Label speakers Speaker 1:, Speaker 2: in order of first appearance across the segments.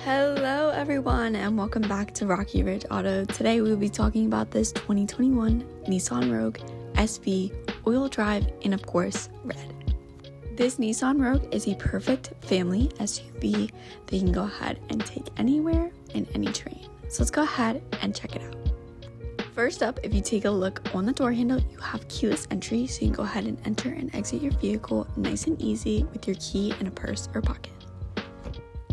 Speaker 1: Hello everyone and welcome back to Rocky Ridge Auto. Today we will be talking about this 2021 Nissan Rogue SV all-wheel drive in, of course, red. This Nissan Rogue is a perfect family SUV that you can go ahead and take anywhere in any terrain. So let's go ahead and check it out. First up, if you take a look on the door handle, you have keyless entry, so you can go ahead and enter and exit your vehicle nice and easy with your key in a purse or pocket.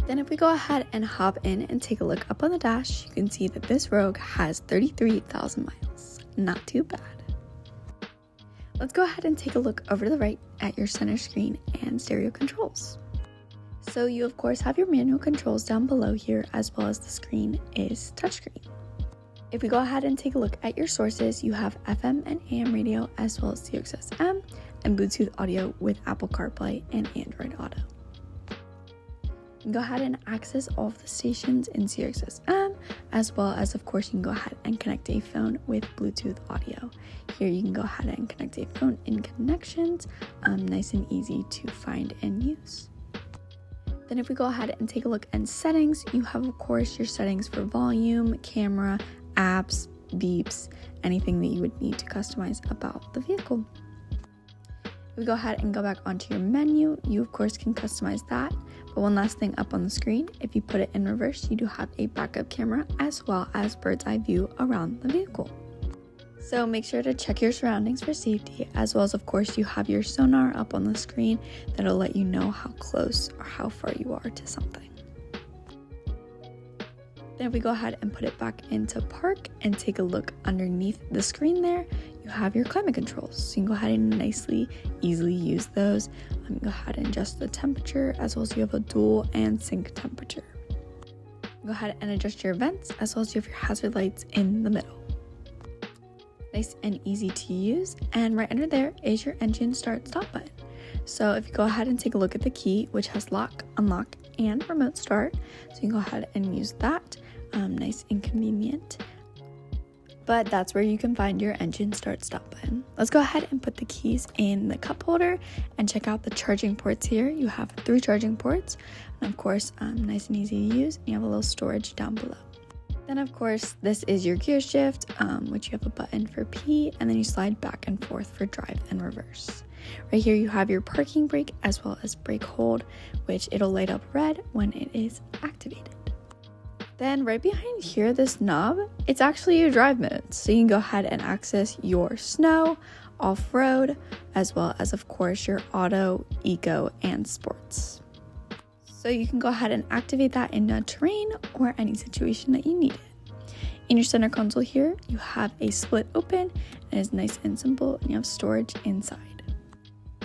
Speaker 1: Then if we go ahead and hop in and take a look up on the dash, you can see that this Rogue has 33,000 miles. Not too bad. Let's go ahead and take a look over to the right at your center screen and stereo controls. So you of course have your manual controls down below here, as well as the screen is touchscreen. If we go ahead and take a look at your sources, you have FM and AM radio, as well as CXSM and Bluetooth audio with Apple CarPlay and Android Auto. You can go ahead and access all of the stations in SiriusXM, as well as, of course, you can go ahead and connect a phone with Bluetooth audio. Here you can go ahead and connect a phone in connections, nice and easy to find and use. Then if we go ahead and take a look at settings, you have, of course, your settings for volume, camera, apps, beeps, anything that you would need to customize about the vehicle. If we go ahead and go back onto your menu, you of course can customize that. But one last thing up on the screen, if you put it in reverse, you do have a backup camera as well as bird's eye view around the vehicle. So make sure to check your surroundings for safety, as well as of course you have your sonar up on the screen that'll let you know how close or how far you are to something. Then if we go ahead and put it back into park and take a look underneath the screen there, you have your climate controls. So you can go ahead and easily use those. Go ahead and adjust the temperature, as well as you have a dual and sync temperature. Go ahead and adjust your vents, as well as you have your hazard lights in the middle. Nice and easy to use. And right under there is your engine start stop button. So if you go ahead and take a look at the key, which has lock, unlock, and remote start, so you can go ahead and use that. Nice and convenient. But that's where you can find your engine start stop button. Let's go ahead and put the keys in the cup holder and check out the charging ports here. You have 3 charging ports, and of course, nice and easy to use. And you have a little storage down below. Then of course, this is your gear shift, which you have a button for P, and then you slide back and forth for drive and reverse. Right here you have your parking brake as well as brake hold, which it'll light up red when it is activated. Then right behind here, this knob, it's actually your drive modes. So you can go ahead and access your snow, off-road, as well as of course your auto, eco, and sports. So you can go ahead and activate that in a terrain or any situation that you need it. In your center console here, you have a split open, and it's nice and simple, and you have storage inside.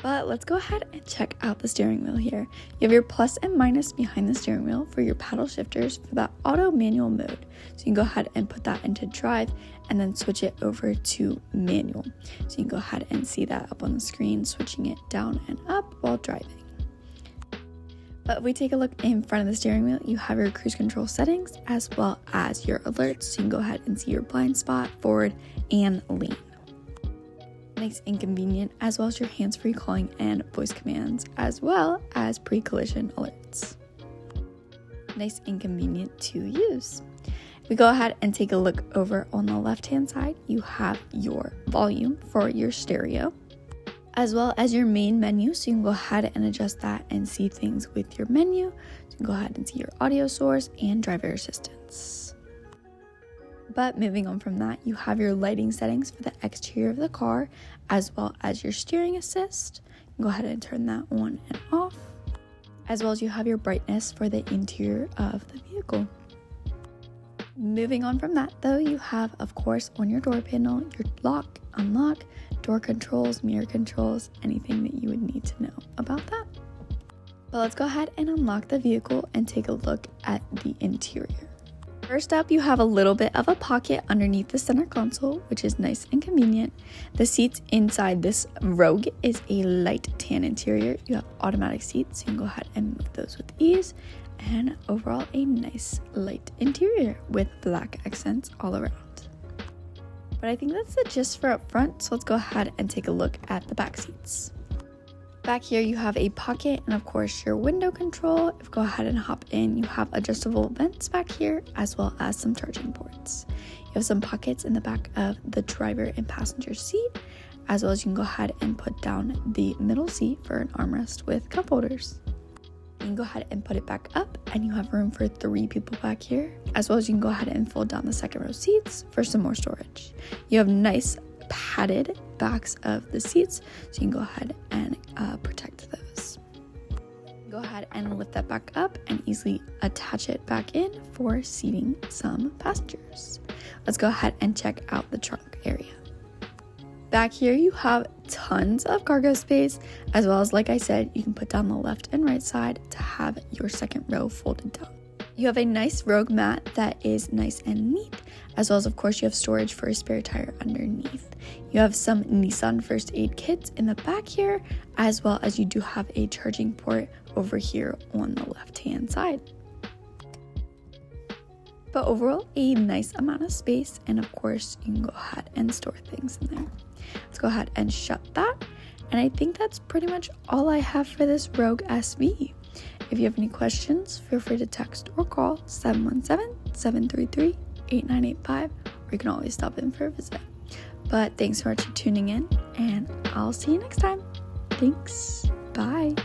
Speaker 1: But let's go ahead and check out the steering wheel here. You have your plus and minus behind the steering wheel for your paddle shifters for that auto manual mode. So you can go ahead and put that into drive and then switch it over to manual. So you can go ahead and see that up on the screen, switching it down and up while driving. But if we take a look in front of the steering wheel, you have your cruise control settings as well as your alerts. So you can go ahead and see your blind spot, forward, and lean. Nice and convenient, as well as your hands-free calling and voice commands, as well as pre-collision alerts. Nice and convenient to use. If we go ahead and take a look over on the left-hand side, you have your volume for your stereo, as well as your main menu, so you can go ahead and adjust that and see things with your menu. So you can go ahead and see your audio source and driver assistance. But moving on from that, you have your lighting settings for the exterior of the car, as well as your steering assist. You can go ahead and turn that on and off, as well as you have your brightness for the interior of the vehicle. Moving on from that though, you have, of course, on your door panel, your lock, unlock, door controls, mirror controls, anything that you would need to know about that. But let's go ahead and unlock the vehicle and take a look at the interior. First up, you have a little bit of a pocket underneath the center console, which is nice and convenient. The seats inside this Rogue is a light tan interior. You have automatic seats, so you can go ahead and move those with ease. And overall, a nice light interior with black accents all around. But I think that's the gist for up front, so let's go ahead and take a look at the back seats. Back here you have a pocket and of course your window control. If you go ahead and hop in, you have adjustable vents back here as well as some charging ports. You have some pockets in the back of the driver and passenger seat, as well as you can go ahead and put down the middle seat for an armrest with cup holders. You can go ahead and put it back up and you have room for 3 people back here, as well as you can go ahead and fold down the second row seats for some more storage. You have nice padded backs of the seats, so you can go ahead and protect those. Go ahead and lift that back up and easily attach it back in for seating some passengers. Let's go ahead and check out the trunk area. Back here you have tons of cargo space, as well as, like I said, you can put down the left and right side to have your second row folded down. You have a nice Rogue mat that is nice and neat, as well as of course you have storage for a spare tire underneath. You have some Nissan first aid kits in the back here, as well as you do have a charging port over here on the left hand side. But overall, a nice amount of space, and of course you can go ahead and store things in there. Let's go ahead and shut that, and I think that's pretty much all I have for this Rogue SV. If you have any questions, feel free to text or call 717-733-8985, or you can always stop in for a visit. But thanks so much for tuning in, and I'll see you next time. Thanks. Bye.